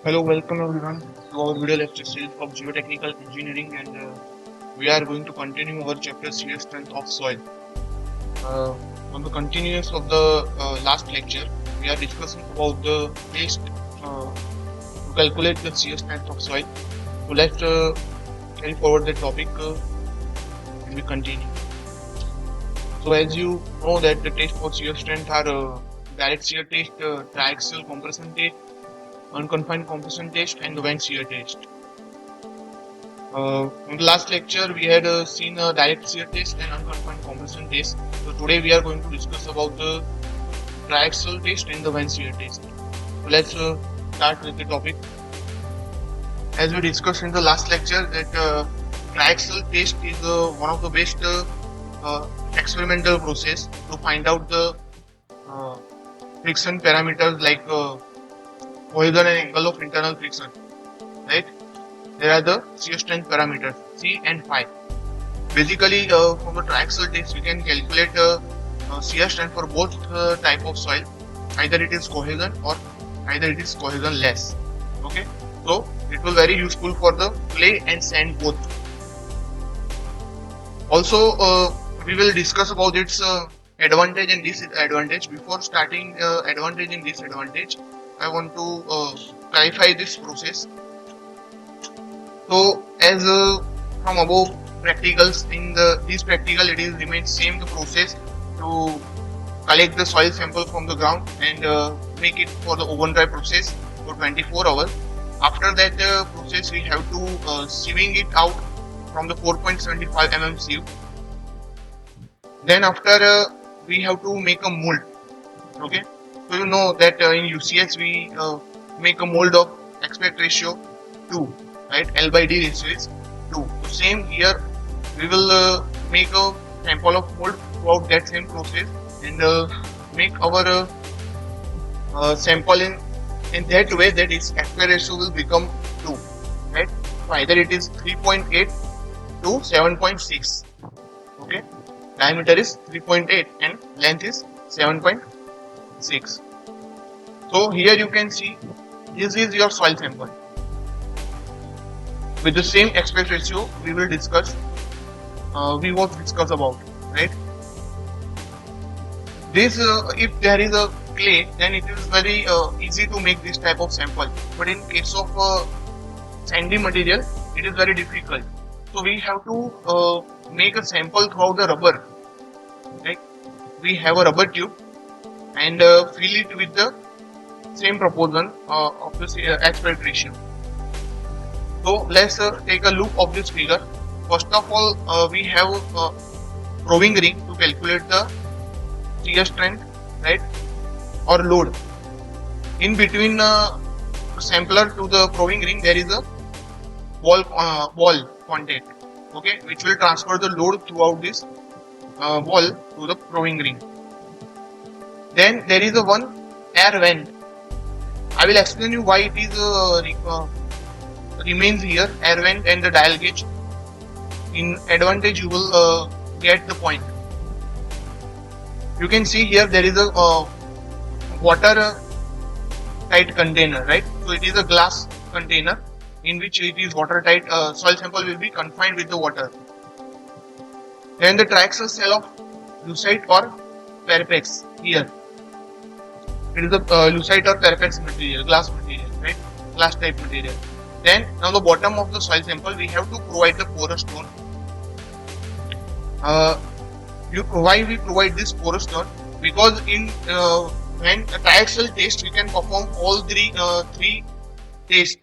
Hello, welcome everyone to our video lecture series of geotechnical engineering, and we are going to continue our chapter shear strength of soil. Uh, on the continuous of the last lecture, we are discussing about the test to calculate the shear strength of soil. So let's carry forward the topic and we continue. So as you know that the test for shear strength are direct shear test, triaxial compression test, unconfined compression test, and the vent shear test. In the last lecture, we had seen a direct shear test and unconfined compression test. So today we are going to discuss about the triaxial test and the vent shear test. So let's start with the topic. As we discussed in the last lecture, that triaxial test is one of the best experimental process to find out the uh, friction parameters like cohesion and angle of internal friction. Right? There are the shear strength parameters C and phi. Basically, from the triaxial test, we can calculate shear strength for both type of soil. Either it is cohesion or either it is cohesion less. Okay, so it will very useful for the clay and sand both. Also, we will discuss about its advantage and disadvantage. Before starting advantage and disadvantage, I want to clarify this process. So, as from above practicals, in this practical, it is remains same the process to collect the soil sample from the ground and make it for the oven dry process for 24 hours. After that process, we have to sieving it out from the 4.75 mm sieve. Then after we have to make a mold. Okay, so you know that in UCS we make a mold of aspect ratio 2, right? L by D ratio is 2. So same here, we will make a sample of mold throughout that same process and make our sample in that way that its aspect ratio will become 2, right? So either it is 3.8 to 7.6. Okay, diameter is 3.8 and length is 7.6. So here you can see this is your soil sample. With the same aspect ratio we will discuss, we won't discuss about, right? This if there is a clay, then it is very easy to make this type of sample, but in case of sandy material it is very difficult. So we have to make a sample throughout the rubber, right? We have a rubber tube and fill it with the same proportion of the aspect ratio. So let's take a look of this figure. First of all, we have a probing ring to calculate the shear strength, right, or load. In between sampler to the probing ring, there is a ball contact, okay, which will transfer the load throughout this ball to the probing ring. Then there is a one air vent. I will explain you why it is remains here, air vent and the dial gauge. In advantage you will get the point. You can see here there is a water tight container, right? So it is a glass container in which it is watertight. Soil sample will be confined with the water. Then the triaxial cell of lucite or Parapex here. It is a lucite or Parapex material, glass material, right? Glass type material. Then on the bottom of the soil sample, we have to provide the porous stone. Why we provide this porous stone? Because in when a triaxial test, we can perform all three tests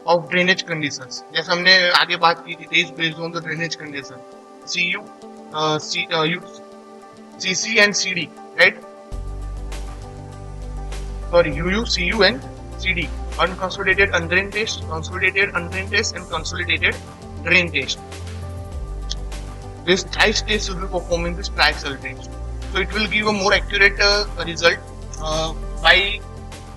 of drainage conditions. जैसे हमने आगे बात की थी, test based on the drainage condition, CU, CC and CD, right? Sorry, UU, CU and CD. Unconsolidated undrained test, consolidated undrained test, and consolidated drain test. This thrice test will be performed in this triaxial test. So it will give a more accurate result by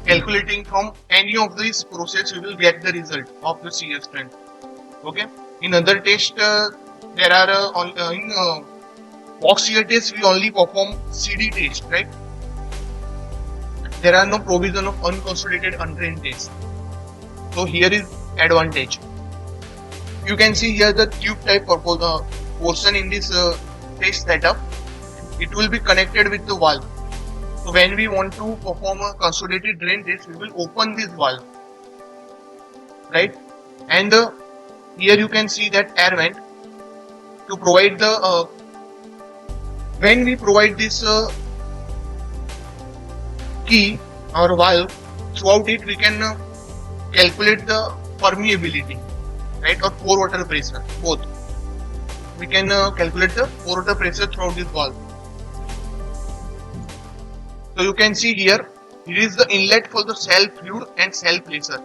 calculating from any of these process. You will get the result of the shear strength. Okay. In other test, there are in box shear test we only perform CD test, right? There are no provision of unconsolidated undrained test. So here is advantage. You can see here the tube type portion in this test setup. It will be connected with the valve. So when we want to perform a consolidated drain test, we will open this valve, right? And here you can see that air vent to provide the when we provide this key or valve, throughout it we can calculate the permeability, right, or pore water pressure, both. We can calculate the pore water pressure throughout this valve. So you can see here is the inlet for the cell fluid and cell pressure.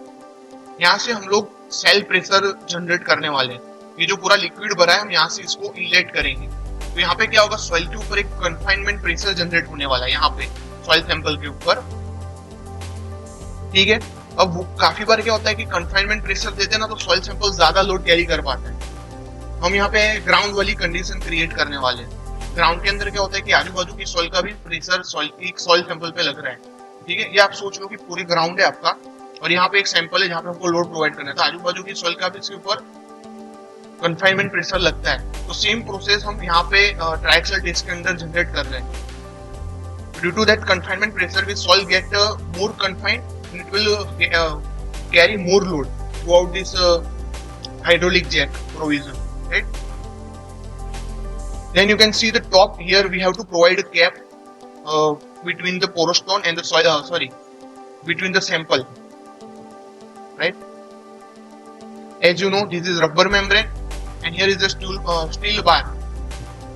यहाँ से हम लोग cell pressure generate करने वाले हैं. ये जो पूरा लिक्विड भरा है हम यहाँ से इसको इनलेट करेंगे. तो यहाँ पे क्या होगा, सॉइल के ऊपर एक कन्फाइनमेंट प्रेशर जनरेट होने वाला है यहाँ पे सॉइल सैंपल के ऊपर. ठीक है. अब काफी बार क्या होता है कि कन्फाइनमेंट प्रेशर देते हैं ना, तो सॉइल सैंपल ज्यादा लोड कैरी कर पाते हैं. हम यहाँ पे ग्राउंड वाली कंडीशन क्रिएट करने वाले हैं. ग्राउंड के अंदर क्या होता है कि आजू बाजू की सॉइल का भी प्रेशर एक सॉइल सैंपल पे लग रहा है. ठीक है. ये आप सोच लो कि पूरी ग्राउंड है आपका और यहाँ पे एक सैंपल है जहाँ पे हमको लोड प्रोवाइड करना है, तो आजू बाजू की सॉइल का भी इसके ऊपर कन्फाइनमेंट प्रेशर लगता है. तो सेम प्रोसेस हम यहाँ पे ट्राइएक्सियल टेस्ट के अंदर जनरेट कर रहे हैं. Due to that confinement pressure will soil get more confined, it will carry more load throughout this hydraulic jack provision, right? Then you can see the top here. We have to provide a cap between the porous stone and the soil. Between the sample, right? As you know, this is rubber membrane, and here is the steel bar,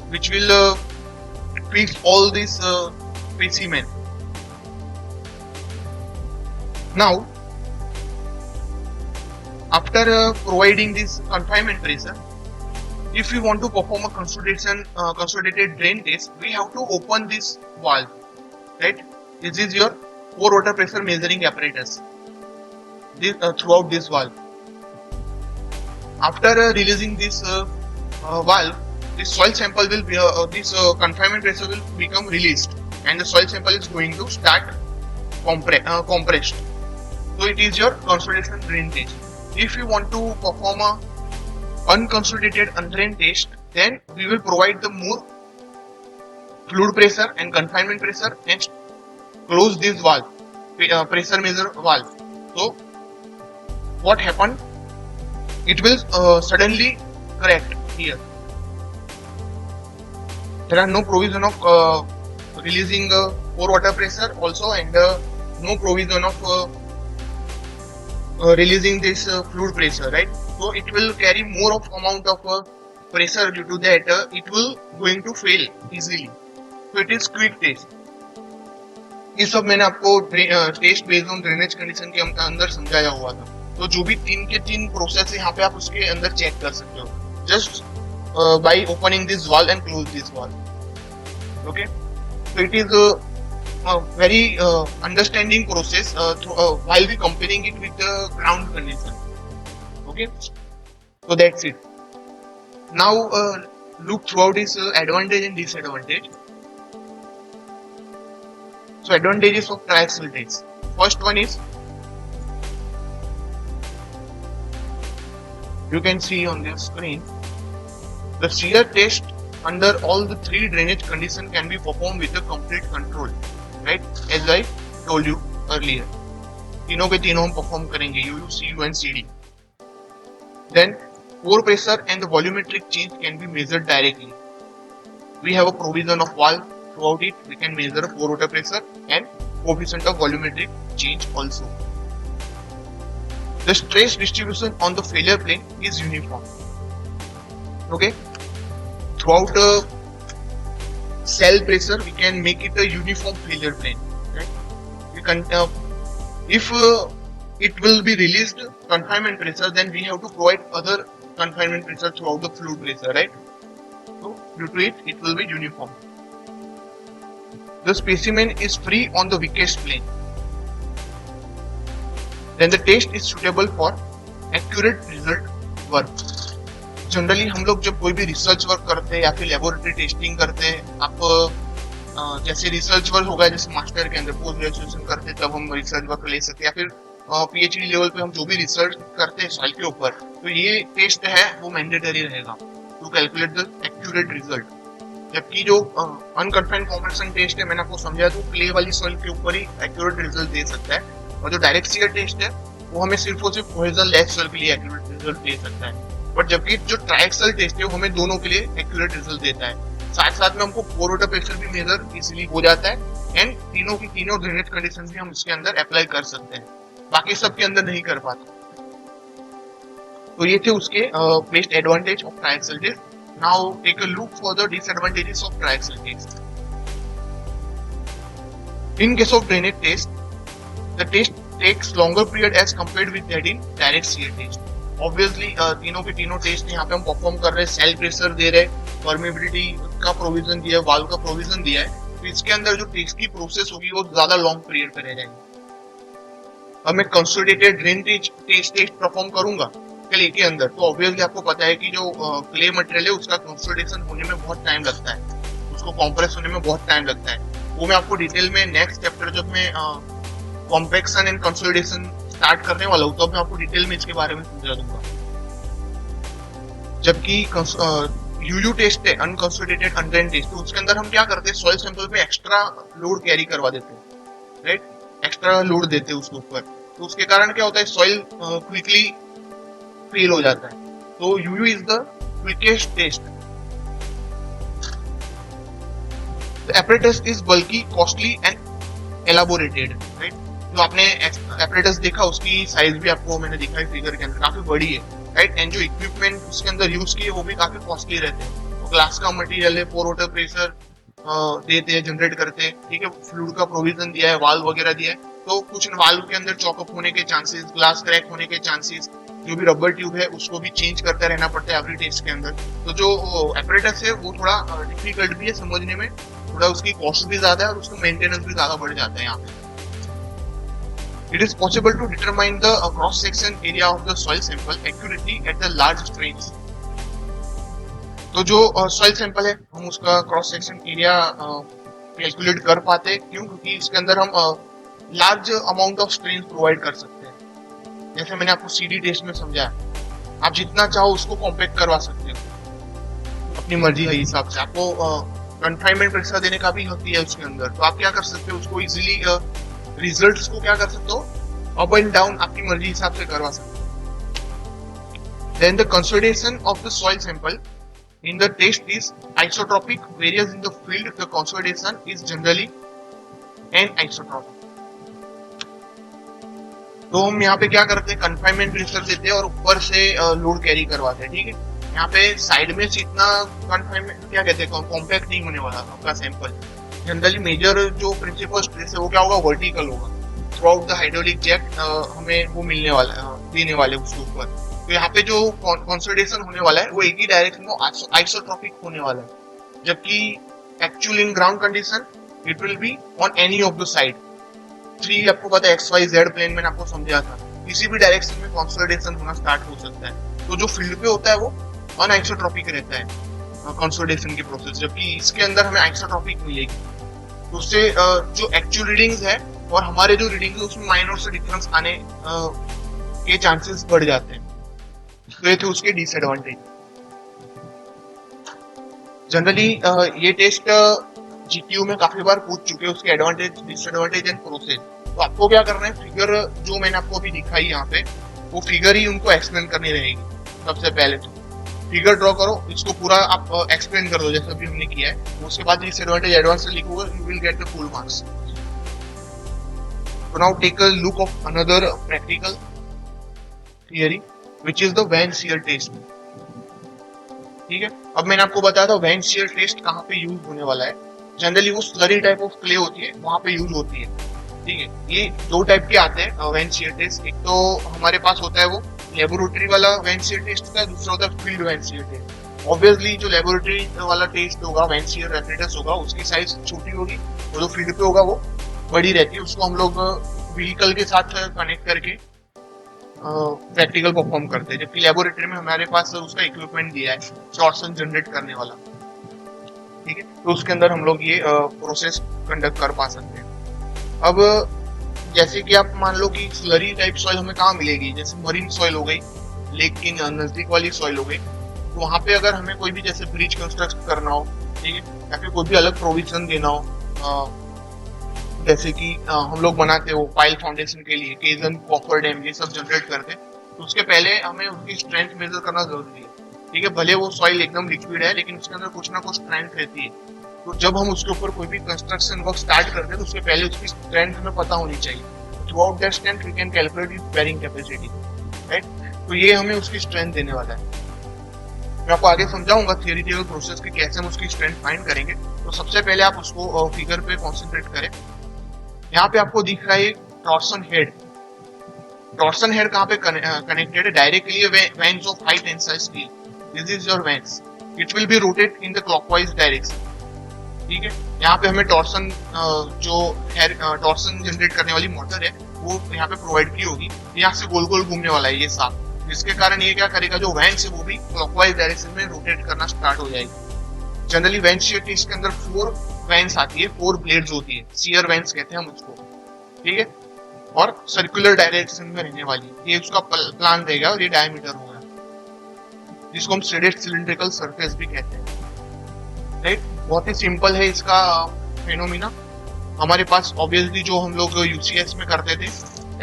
which will fix all this specimen. Now, after providing this confinement pressure, if we want to perform a consolidated drain test, we have to open this valve, right? This is your pore water pressure measuring apparatus throughout this valve. After releasing this valve, this soil sample will be this confinement pressure will become released, and the soil sample is going to start compressed. So it is your consolidation drain test. If you want to perform a unconsolidated undrained test, then we will provide the more fluid pressure and confinement pressure and close this valve, pressure measure valve. So what happened? It will suddenly crack here. There are no provision of releasing pore water pressure also, and no provision of releasing this fluid pressure, right? So it will carry more of amount of pressure. Due to that, it will going to fail easily. So it is quick test. ये सब मैंने आपको test based on drainage condition के अंदर समझाया हुआ था. तो जो भी तीन के तीन प्रोसेस है यहाँ पे आप उसके अंदर चेक कर सकते हो, just by opening this valve and close this valve. Okay. So it is a very understanding process while we comparing it with the ground condition. Okay, so that's it. Now look throughout its advantage and disadvantage. So advantages of triaxial test. First one is, you can see on the screen, the shear test under all the three drainage conditions can be performed with a complete control, right? As I told you earlier, तीनों के तीनों हम perform करेंगे, UU, CU and CD. Then pore pressure and the volumetric change can be measured directly. We have a provision of valve. Throughout it, we can measure pore water pressure and coefficient of volumetric change also. The stress distribution on the failure plane is uniform. Okay. Throughout cell pressure, we can make it a uniform failure plane. Right? We can, if it will be released confinement pressure, then we have to provide other confinement pressure throughout the fluid pressure, right? So due to it, it will be uniform. The specimen is free on the weakest plane. Then the test is suitable for accurate result work. Generally हम लोग जब कोई भी research work करते हैं या फिर laboratory testing करते हैं, आप जैसे रिसर्च वर्क होगा, जैसे मास्टर के अंदर पोस्ट ग्रेजुएशन करते हैं तब हम रिसर्च वर्क ले सकते हैं, या फिर पीएचडी लेवल पे हम जो भी रिसर्च करते हैं सॉइल के ऊपर, तो ये टेस्ट है वो मैंडेटरी रहेगा to calculate the accurate result. जबकि जो अनकन्फाइंड कॉम्प्रेशन टेस्ट है, मैंने आपको समझाया, तो क्ले वाली सॉइल के ऊपर ही एक्यूरेट रिजल्ट दे सकता है, और जो डायरेक्ट सीयर टेस्ट है वो हमें सिर्फ और सिर्फ होरिजोनल लेस सॉइल के लिए एक्यूरेट रिजल्ट दे सकता है। बट जबकि जो ट्रायक्सल टेस्ट है वो हमें दोनों के लिए एक्यूरेट रिजल्ट देता है। साथ साथ में हमको पोर वाटर प्रेशर भी मेजर इजीली हो जाता है, एंड तीनों की तीनों ड्रेनेज कंडीशन भी हम इसके अंदर अप्लाई कर सकते हैं, बाकी सब के अंदर नहीं कर पाते। तो ये थे उसके best advantage of triaxial test. Now take a look for the disadvantages of triaxial test. In case of drainage test, the test takes longer period as compared with that in direct shear test. Obviously तीनों के तीनों test यहाँ पे हम perform कर रहे हैं, cell pressure दे रहे, परमेबिलिटी का प्रोविजन दिया है, वाल्व का प्रोविजन दिया है, तो इसके अंदर जो टेस्ट की प्रोसेस होगी वो ज्यादा लॉन्ग पीरियड पे रह जाएगी। अब मैं कंसोलिडेटेड ड्रेन टेस्ट परफॉर्म करूंगा क्ले के अंदर, तो ऑब्वियसली आपको पता है कि जो क्ले मटेरियल है उसका कंसोलिडेशन होने में बहुत टाइम लगता है, उसको कॉम्प्रेस होने में बहुत टाइम लगता है। वो मैं आपको डिटेल में नेक्स्ट चैप्टर जब मैं कॉम्पैक्शन एंड कंसोलिडेशन स्टार्ट करने वाला हूँ, तो मैं आपको डिटेल में इसके बारे में समझा दूंगा। जबकि यूयू टेस्ट है, अनकंसोलिडेटेड अनड्रेन टेस्ट, तो उसके अंदर हम क्या करते हैं, सॉइल सैंपल पे एक्स्ट्रा लोड कैरी करवा देते हैं, राइट, एक्स्ट्रा लोड देते हैं उसके ऊपर, तो उसके कारण क्या होता है, सॉइल क्विकली फेल हो जाता है। तो UU is the quickest test. The apparatus is bulky, costly and elaborated, right? जो आपने apparatus देखा उसकी साइज भी आपको मैंने दिखाई फिगर के अंदर, काफी बड़ी है, राइट, एंड जो इक्विपमेंट उसके अंदर यूज किए वो भी काफी कॉस्टली रहते हैं। तो ग्लास का मटेरियल है, पोर वाटर प्रेशर देते हैं, जनरेट करते हैं, ठीक है, फ्लूइड का प्रोविजन दिया है, वाल्व वगैरह दिया है, तो कुछ वाल्व के अंदर चॉकअप होने के चांसेस, ग्लास क्रैक होने के चांसेस, जो भी रबर ट्यूब है उसको भी चेंज करते रहना पड़ता है एवरी टेस्ट के अंदर। तो जो apparatus है वो थोड़ा डिफिकल्ट भी है समझने में, थोड़ा उसकी कॉस्ट भी ज्यादा है और उसका मेंटेनेंस भी ज्यादा बढ़ जाता है यहाँ पे। It is possible to determine the cross section area of the soil sample accurately at the large strains. तो जो सॉइल सैंपल है हम उसका क्रॉस सेक्शन एरिया कैलकुलेट कर पाते हैं, क्यों? क्योंकि इसके अंदर हम large amount of strain provide कर सकते हैं। जैसे मैंने आपको सीडी टेस्ट में समझाया, आप जितना चाहो उसको कॉम्पैक्ट करवा सकते हो अपनी मर्जी के हिसाब से। आपको कन्फाइनमेंट परीक्षा देने का भी होती है उसके अंदर, तो आप क्या कर सकते हो, उसको इजीली रिजल्ट्स को क्या कर सकते हो, अप एंड डाउन आपकी मर्जी हिसाब से करवा सकते हो। Then the consolidation of the soil sample in the test is isotropic, whereas in the field the consolidation is generally anisotropic. तो हम यहाँ पे क्या करते हैं, कन्फाइनमेंट प्रेशर देते हैं और ऊपर से लोड कैरी करवाते हैं, ठीक है। यहाँ पे साइड में से इतना कन्फाइनमेंट क्या कहते हैं, कॉम्पैक्ट नहीं होने वाला आपका सैंपल। जनरली मेजर जो प्रिंसिपल स्ट्रेस है वो क्या होगा, वर्टिकल होगा, throughout the hydraulic jack हमें वो मिलने वाला देने वाले उसके ऊपर। तो यहाँ पे जो कंसोलिडेशन होने वाला है वो एक ही डायरेक्शन में आइसोट्रोपिक होने वाला है, जबकि actual in ground condition it will be on any of the side. 3 आपको पता है XYZ प्लेन मैंने आपको समझाया था, किसी भी डायरेक्शन में कंसोलिडेशन होना स्टार्ट हो सकता है। तो जो फील्ड पे होता है वो अनआइसोट्रोपिक रहता है कंसोलिडेशन की प्रोसेस, जबकि इसके अंदर हमें आइसोट्रोपिक मिलेगी। तो उससे जो एक्चुअल रीडिंग्स है और हमारे जो रीडिंग्स है उसमें माइनर से डिफरेंस आने के चांसेस बढ़ जाते हैं। तो ये थे उसके डिसएडवांटेज। जनरली ये टेस्ट जीटीयू में काफी बार पूछ चुके हैं, उसके एडवांटेज, डिसएडवांटेज एंड प्रोसेस। तो आपको क्या करना है, फिगर जो मैंने आपको अभी दिखाई यहाँ पे, वो फिगर ही उनको एक्सप्लेन करनी रहेगी। सबसे पहले तो फिगर ड्रॉ करो, इसको पूरा आप एक्सप्लेन कर दो जैसे अभी हमने किया है। उसके बाद डिसएडवांटेज एडवांस से लिखोगे, you will get the full marks. So now take a look of another practical theory, which is the Van Shear test. ठीक है, अब मैंने आपको बताया था वैन शीयर टेस्ट कहाँ पे यूज होने वाला है। जनरली वो स्लरी टाइप ऑफ क्ले होती है, वहाँ पे यूज होती है, ठीक है। ये 2 टाइप के आते हैं वैन शीयर टेस्ट। एक तो हमारे पास होता है वो लेबोरेटरी वाला वैन शीयर टेस्ट होता है, दूसरा होता है field vane shear test. Obviously जो लेबोरेटरी वाला टेस्ट होगा, वैन शीयर एपरेटस होगा, उसकी साइज छोटी होगी, और जो फील्ड पे होगा वो बड़ी रहती है। उसको हम लोग व्हीकल के साथ कनेक्ट करके प्रैक्टिकल परफॉर्म करते हैं, जबकि लेबोरेटरी में हमारे पास उसका इक्विपमेंट दिया है टॉर्सन जनरेट करने वाला, ठीक है। तो उसके अंदर हम लोग ये प्रोसेस कंडक्ट कर पा सकते हैं। अब जैसे कि आप मान लो कि स्लरी टाइप सॉइल हमें कहाँ मिलेगी, जैसे मरीन सॉइल हो गई, लेक की नजदीक वाली सॉइल हो गई, तो वहां पे अगर हमें कोई भी जैसे ब्रिज कंस्ट्रक्ट करना हो, ठीक है, या फिर कोई भी अलग प्रोविजन देना हो, जैसे कि हम लोग बनाते हो पाइल फाउंडेशन के लिए केजन कॉफर डैम ये सब जनरेट करते, तो उसके पहले हमें उसकी स्ट्रेंथ मेजर करना जरूरी है, ठीक है। भले वो सॉइल एकदम लिक्विड है लेकिन उसके अंदर कुछ ना कुछ स्ट्रेंथ रहती है, तो जब हम उसके ऊपर कोई भी कंस्ट्रक्शन वर्क स्टार्ट करते हैं तो उसके पहले उसकी स्ट्रेंथ हमें पता होनी चाहिए। Throughout that strength we can calculate its bearing capacity, right. तो ये हमें उसकी स्ट्रेंथ देने वाला है। मैं आपको आगे समझाऊंगा थियोरेटिकल प्रोसेस के कैसे हम उसकी स्ट्रेंथ फाइंड करेंगे। तो सबसे पहले आप उसको फिगर पे कॉन्सेंट्रेट करें। यहाँ पे आपको दिख रहा है टॉर्सन हेड। टॉर्सन हेड कहाँ पे कनेक्टेड है? Directly veins of high tensile steel. This is your veins, it will be rotate in the clockwise direction, ठीक है। यहाँ पे हमें टॉर्सन जो टॉर्सन जनरेट करने वाली मोटर है वो यहाँ पे प्रोवाइड की होगी। यहाँ से गोल गोल घूमने वाला है ये सांप, जिसके कारण ये क्या करेगा, जो वेन्स है वो भी क्लॉकवाइज डायरेक्शन में रोटेट करना स्टार्ट हो जाएगी। जनरली वेन शियर टेस्ट के अंदर 4 वेन्स आती है, 4 ब्लेड्स होती है, शियर वेन्स कहते हैं हम उसको, ठीक है, और सर्कुलर डायरेक्शन में रहने वाली है। ये उसका प्लान देगा और ये डायमीटर होगा, जिसको हम श्रेडेड सिलिंड्रिकल सरफेस भी कहते हैं, राइट। बहुत ही सिंपल है इसका फेनोमिना। हमारे पास ऑब्वियसली जो हम लोग यूसीएस में करते थे,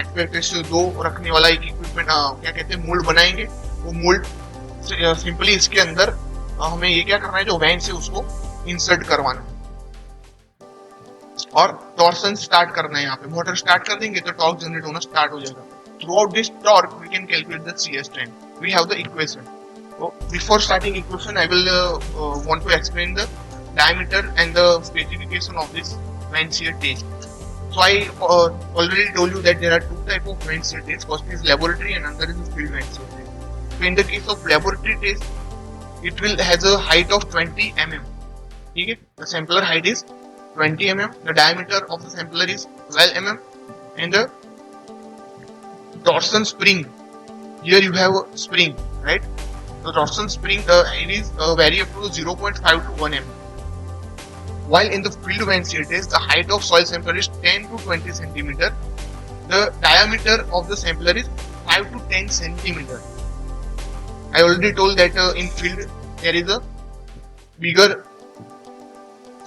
एक्सपेक्टेशन 2 रखने वाला एक इक्विपमेंट क्या कहते हैं, मोल्ड बनाएंगे। वो मोल्ड सिंपली इसके अंदर हमें ये क्या करना है, जो वेन्स है उसको इंसर्ट करवाना है और टॉर्सन स्टार्ट करना है। यहाँ पे मोटर स्टार्ट कर देंगे तो टॉर्क जनरेट होना स्टार्ट हो जाएगा। Throughout this torque we can calculate the shear strength. We have the equation. So before starting equation, I will want to explain the diameter and the specification of this vane shear test. So I already told you that there are 2 types of vane shear test. First is laboratory and another is field vane shear test. So in the case of laboratory test, it will has a height of 20 mm. Okay? The sampler height is 20 mm. The diameter of the sampler is 12 mm. And the torsion spring. Here you have a spring, right? The torsion spring it is vary up to 0.5 to 1 mm. While in the field vane shear test, the height of soil sampler is 10 to 20 centimeter. The diameter of the sampler is 5 to 10 centimeter. I already told that in field there is a bigger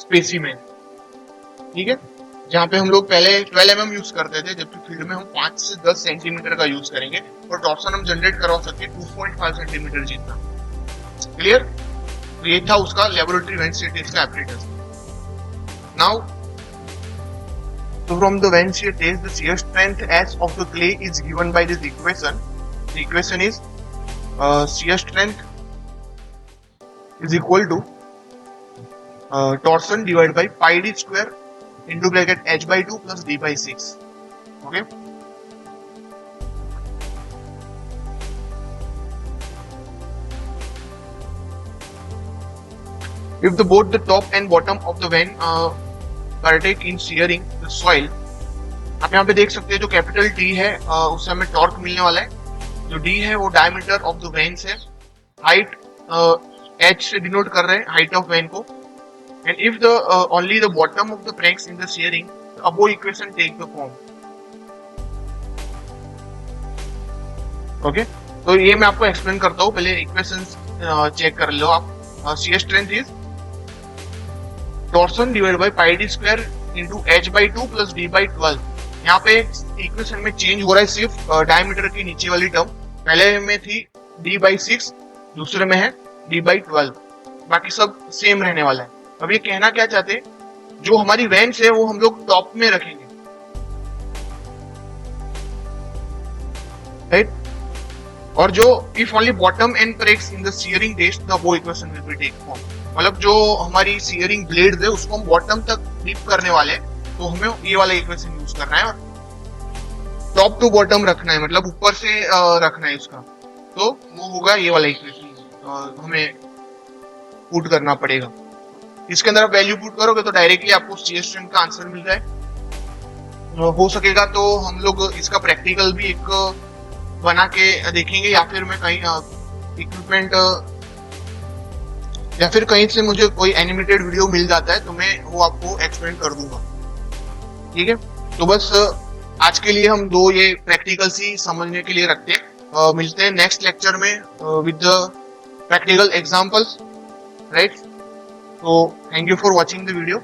specimen. ठीक है, जहाँ पे हम लोग पहले 12 mm use करते थे, जबकि फील्ड में हम 5 से 10 सेंटीमीटर का यूज करेंगे और टॉर्सन हम जनरेट करवा सकते हैं 2.5 सेंटीमीटर जितना। क्लियर? तो ये था उसका लेबोरेटरी वेन shear test का application. Now so from the vane shear test, the shear strength as of the clay is given by this equation. The equation is shear strength is equal to torsion divided by pi d square into bracket h by 2 plus d by 6. Okay. If the both the top and bottom of the vane partake in shearing the soil, आप यहाँ पे देख सकते हैं जो capital D है उससे हमें टॉर्क मिलने वाला है। जो D है वो डायमीटर ऑफ द वेन्स है, हाइट H से डिनोट कर रहे हैं हाइट ऑफ वेन को। And if the only the bottom of the breaks in the shearing, the above equation take the form. Okay, तो ये मैं आपको एक्सप्लेन करता हूँ, पहले इक्वेशन चेक कर लो आप। shear strength is torsion divided by pi d square into h by 2 plus d by 12. यहाँ पे इक्वेशन में चेंज हो रहा है सिर्फ डायमीटर की नीचे वाली टर्म, पहले में थी d by 6, दूसरे में है d by 12, बाकी सब सेम रहने वाला है। अब ये कहना क्या चाहते हैं, जो हमारी वेन्स है वो हम लोग टॉप में रखेंगे, राइट, और जो if only bottom end breaks in the shearing test, the वो equation will be take form. मतलब जो हमारी shearing ब्लेड है उसको हम बॉटम तक डिप करने वाले हैं, तो हमें ये वाला इक्वेशन यूज करना है और टॉप टू बॉटम रखना है, मतलब ऊपर से रखना है उसका, तो वो होगा ये वाला इक्वेशन हमें पुट करना पड़ेगा। इसके अंदर आप वैल्यू पुट करोगे तो डायरेक्टली आपको shear strength का आंसर मिल जाए। हो सकेगा तो हम लोग इसका प्रैक्टिकल भी एक बना के देखेंगे, या फिर मैं कहीं इक्विपमेंट या फिर कहीं से मुझे कोई एनिमेटेड वीडियो मिल जाता है तो मैं वो आपको एक्सप्लेन कर दूंगा। ठीक है, तो बस आज के लिए हम दो ये प्रैक्टिकल्स ही समझने के लिए रखते हैं। मिलते हैं नेक्स्ट लेक्चर में with the practical examples, right? So thank you for watching the video.